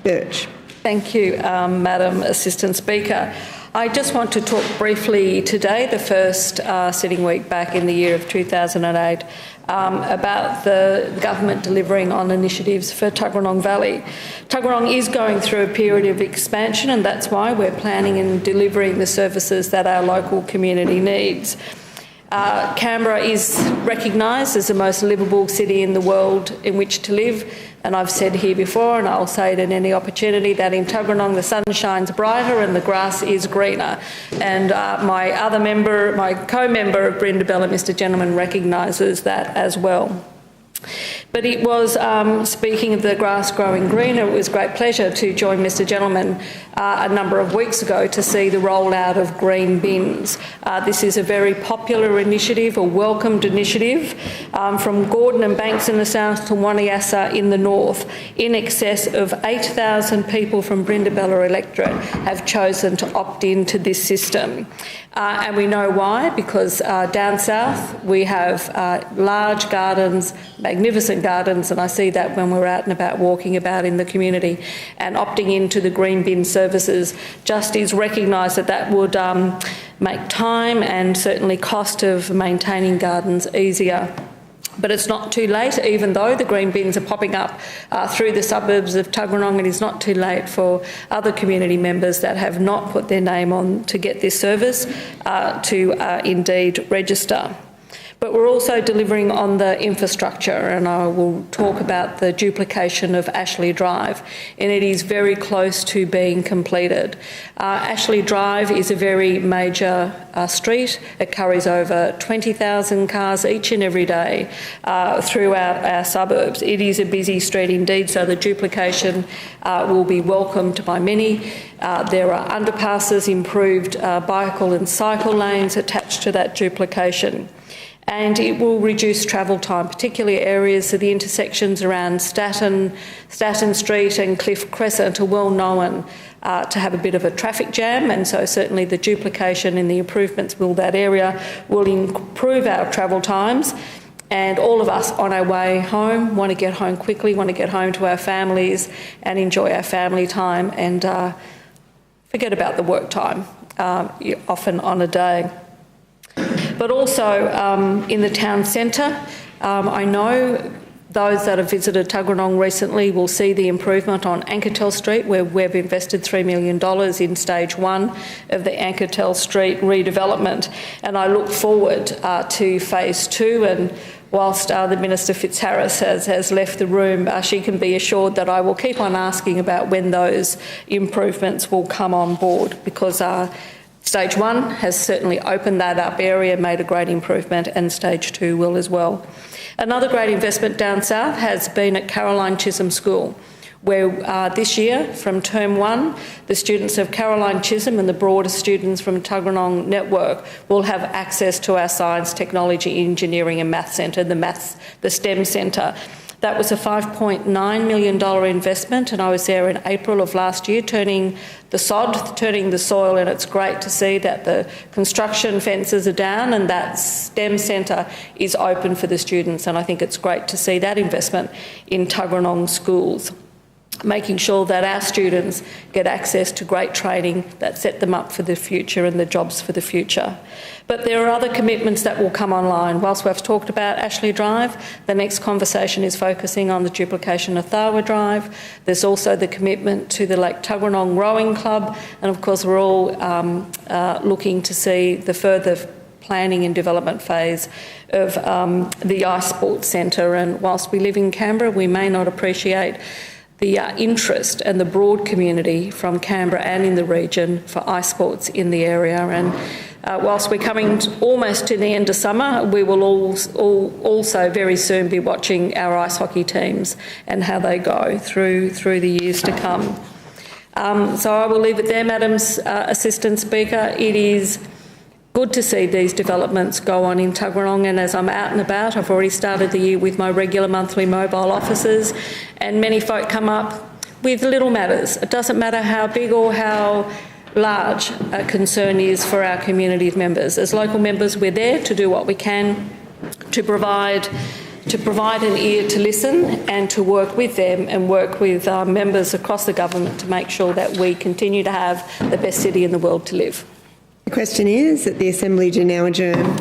Burch. Thank you, Madam Assistant Speaker. I just want to talk briefly today, the first sitting week back in the year of 2008, about the government delivering on initiatives for Tuggeranong Valley. Tuggeranong is going through a period of expansion, and that's why we're planning and delivering the services that our local community needs. Canberra is recognised as the most livable city in the world in which to live, and I've said here before, and I'll say it in any opportunity, that in Tuggeranong the sun shines brighter and the grass is greener. And my co-member of Brindabella, Mr Gentleman, recognises that as well. But it was, speaking of the grass growing greener, it was a great pleasure to join Mr Gentleman a number of weeks ago to see the rollout of green bins. This is a very popular initiative, a welcomed initiative, from Gordon and Banks in the south to Waniassa in the north. In excess of 8,000 people from Brindabella electorate have chosen to opt into this system. And we know why, because down south we have large gardens, magnificent gardens, and I see that when we're out and about walking about in the community, and opting into the green bin services just is recognised that would make time and certainly cost of maintaining gardens easier. But it's not too late, even though the green bins are popping up through the suburbs of Tuggeranong. It is not too late for other community members that have not put their name on to get this service to indeed register. But we're also delivering on the infrastructure, and I will talk about the duplication of Ashley Drive, and it is very close to being completed. Ashley Drive is a very major street. It carries over 20,000 cars each and every day throughout our suburbs. It is a busy street indeed, so the duplication will be welcomed by many. There are underpasses, improved bicycle and cycle lanes attached to that duplication. And it will reduce travel time, particularly areas of the intersections around Staten Street and Cliff Crescent are well known to have a bit of a traffic jam, and so certainly the duplication and the improvements will that area will improve our travel times. And all of us on our way home want to get home quickly, want to get home to our families and enjoy our family time and forget about the work time often on a day. But also in the town centre, I know those that have visited Tuggeranong recently will see the improvement on Ankertel Street, where we've invested $3 million in stage 1 of the Ankertel Street redevelopment. And I look forward to phase 2, and whilst the Minister Fitzharris has left the room, she can be assured that I will keep on asking about when those improvements will come on board, because Stage 1 has certainly opened that up area, made a great improvement, and Stage 2 will as well. Another great investment down south has been at Caroline Chisholm School, where this year, from Term 1, the students of Caroline Chisholm and the broader students from Tuggeranong Network will have access to our Science, Technology, Engineering and Maths Centre, the STEM Centre. That was a $5.9 million investment, and I was there in April of last year turning the soil, and it's great to see that the construction fences are down and that STEM centre is open for the students, and I think it's great to see that investment in Tuggeranong schools, making sure that our students get access to great training that set them up for the future and the jobs for the future. But there are other commitments that will come online. Whilst we've talked about Ashley Drive, the next conversation is focusing on the duplication of Tharwa Drive. There's also the commitment to the Lake Tuggeranong Rowing Club, and of course we're all looking to see the further planning and development phase of the Ice Sports Centre. And whilst we live in Canberra, we may not appreciate the interest and the broad community from Canberra and in the region for ice sports in the area. And whilst we're coming almost to the end of summer, we will also very soon be watching our ice hockey teams and how they go through the years to come. So I will leave it there, Madam Assistant Speaker. It is good to see these developments go on in Tuggeranong, and as I'm out and about, I've already started the year with my regular monthly mobile officers, and many folk come up with little matters. It doesn't matter how big or how large a concern is for our community members. As local members, we're there to do what we can to provide to provide an ear to listen and to work with them and work with members across the government to make sure that we continue to have the best city in the world to live. The question is that the Assembly do now adjourn.